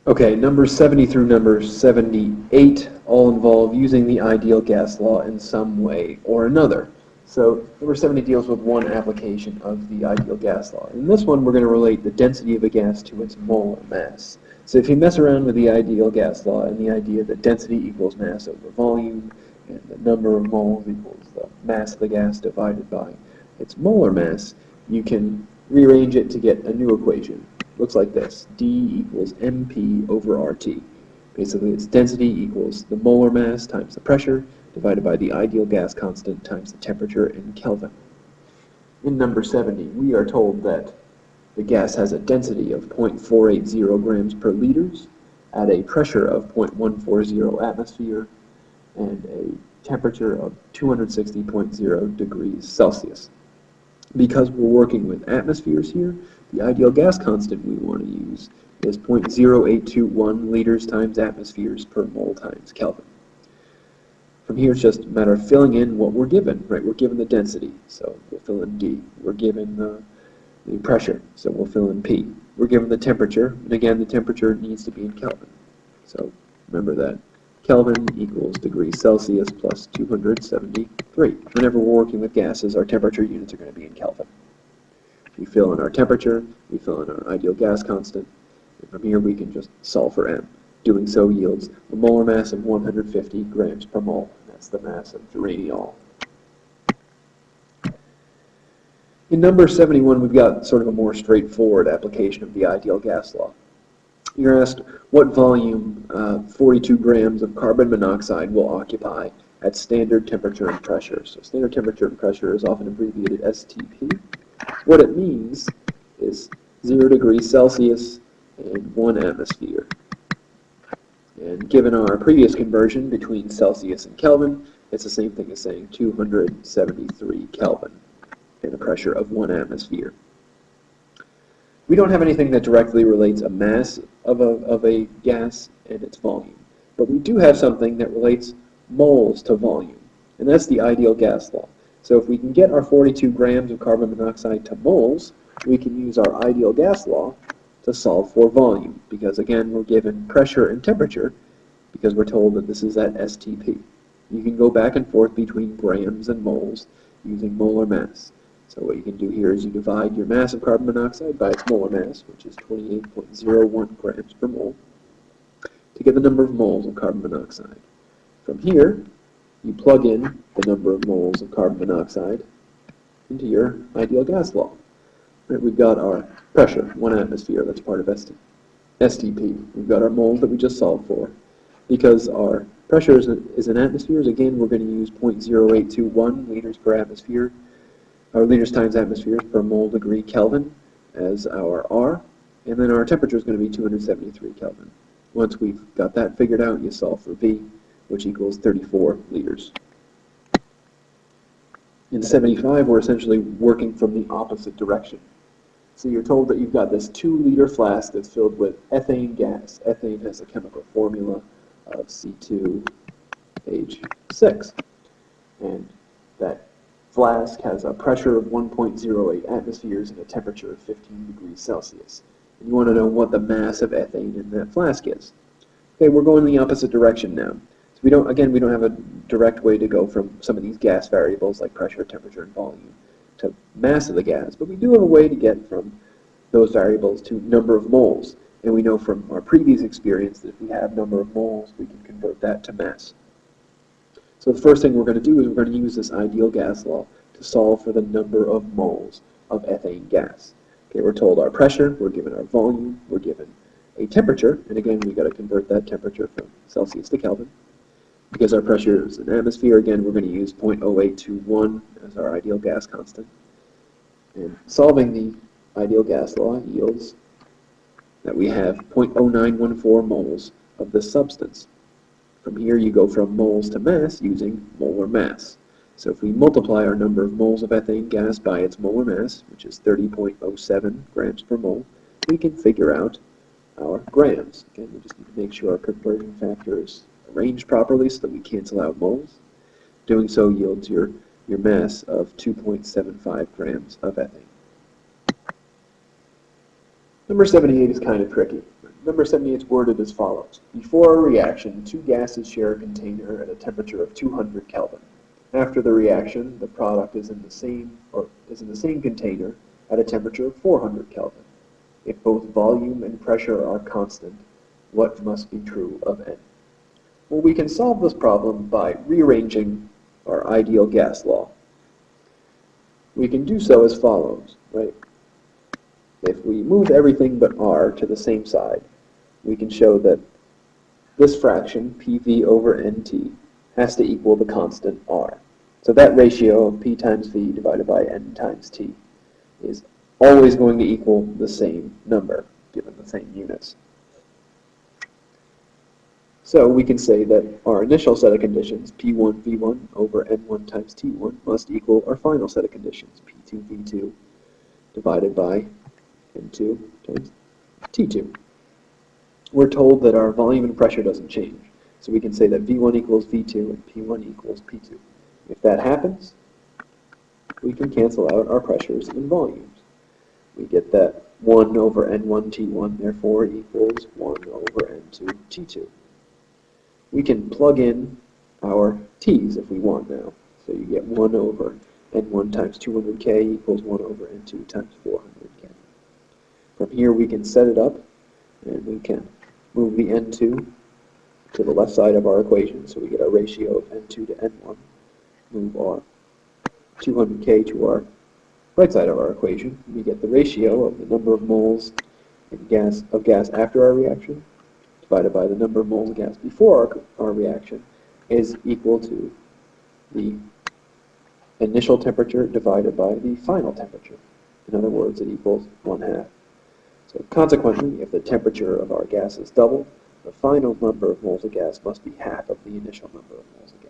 Okay, numbers 70 through number 78 all involve using the ideal gas law in some way or another. So number 70 deals with one application of the ideal gas law. In this one, we're going to relate the density of a gas to its molar mass. So if you mess around with the ideal gas law and the idea that density equals mass over volume, and the number of moles equals the mass of the gas divided by its molar mass, you can rearrange it to get a new equation. Looks like this: D equals MP over RT. Basically, its density equals the molar mass times the pressure divided by the ideal gas constant times the temperature in Kelvin. In number 70, we are told that the gas has a density of 0.480 grams per liters at a pressure of 0.140 atmosphere and a temperature of 260.0 degrees Celsius. Because we're working with atmospheres here, the ideal gas constant we want to use is 0.0821 liters times atmospheres per mole times Kelvin. From here, it's just a matter of filling in what we're given, right? We're given the density, so we'll fill in D. We're given the pressure, so we'll fill in P. We're given the temperature, and again, the temperature needs to be in Kelvin. So remember that Kelvin equals degrees Celsius plus 273. Whenever we're working with gases, our temperature units are going to be in Kelvin. We fill in our temperature, we fill in our ideal gas constant, and from here we can just solve for M. Doing so yields a molar mass of 150 grams per mole. That's the mass of uraniol. In number 71, we've got sort of a more straightforward application of the ideal gas law. You're asked what volume 42 grams of carbon monoxide will occupy at standard temperature and pressure. So standard temperature and pressure is often abbreviated STP. What it means is 0 degrees Celsius and 1 atmosphere. And given our previous conversion between Celsius and Kelvin, it's the same thing as saying 273 Kelvin and a pressure of 1 atmosphere. We don't have anything that directly relates a mass of a gas and its volume, but we do have something that relates moles to volume, and that's the ideal gas law. So if we can get our 42 grams of carbon monoxide to moles, we can use our ideal gas law to solve for volume, because again, we're given pressure and temperature because we're told that this is at STP. You can go back and forth between grams and moles using molar mass. So what you can do here is you divide your mass of carbon monoxide by its molar mass, which is 28.01 grams per mole, to get the number of moles of carbon monoxide. From here, you plug in the number of moles of carbon monoxide into your ideal gas law. Right, we've got our pressure, 1 atmosphere, that's part of STP. We've got our moles that we just solved for. Because our pressure is in atmospheres, again, we're going to use 0.0821 liters per atmosphere, or liters times atmospheres per mole degree Kelvin as our R, and then our temperature is going to be 273 Kelvin. Once we've got that figured out, you solve for V, which equals 34 liters. In 75, we're essentially working from the opposite direction. So you're told that you've got this 2-liter flask that's filled with ethane gas. Ethane has a chemical formula of C2H6. And that flask has a pressure of 1.08 atmospheres and a temperature of 15 degrees Celsius. And you want to know what the mass of ethane in that flask is. Okay, we're going the opposite direction now. So we don't have a direct way to go from some of these gas variables like pressure, temperature, and volume to mass of the gas, but we do have a way to get from those variables to number of moles. And we know from our previous experience that if we have number of moles, we can convert that to mass. So the first thing we're going to do is we're going to use this ideal gas law to solve for the number of moles of ethane gas. Okay, we're told our pressure, we're given our volume, we're given a temperature, and again, we've got to convert that temperature from Celsius to Kelvin. Because our pressure is an atmosphere, again, we're going to use 0.0821 as our ideal gas constant. And solving the ideal gas law yields that we have 0.0914 moles of this substance. From here, you go from moles to mass using molar mass. So if we multiply our number of moles of ethane gas by its molar mass, which is 30.07 grams per mole, we can figure out our grams. Again, we just need to make sure our conversion factor is arranged properly so that we cancel out moles. Doing so yields your mass of 2.75 grams of ethane. Number 78 is kind of tricky. Number 78 is worded as follows. Before a reaction, two gases share a container at a temperature of 200 Kelvin. After the reaction, the product is in the same container at a temperature of 400 Kelvin. If both volume and pressure are constant, what must be true of N? Well, we can solve this problem by rearranging our ideal gas law. We can do so as follows, right? If we move everything but R to the same side, we can show that this fraction, PV over NT, has to equal the constant R. So that ratio of P times V divided by N times T is always going to equal the same number, given the same units. So we can say that our initial set of conditions, P1 V1 over N1 times T1, must equal our final set of conditions, P2 V2 divided by N2 times T2. We're told that our volume and pressure doesn't change, so we can say that V1 equals V2 and P1 equals P2. If that happens, we can cancel out our pressures and volumes. We get that 1 over N1 T1 therefore equals 1 over N2 T2. We can plug in our T's if we want now. So you get 1 over N1 times 200K equals 1 over N2 times 400K. From here we can set it up, and we can move the N2 to the left side of our equation, so we get our ratio of N2 to N1. Move our 200K to our right side of our equation. We get the ratio of the number of moles of gas after our reaction divided by the number of moles of gas before our reaction is equal to the initial temperature divided by the final temperature. In other words, it equals 1/2. So consequently, if the temperature of our gas is double, the final number of moles of gas must be half of the initial number of moles of gas.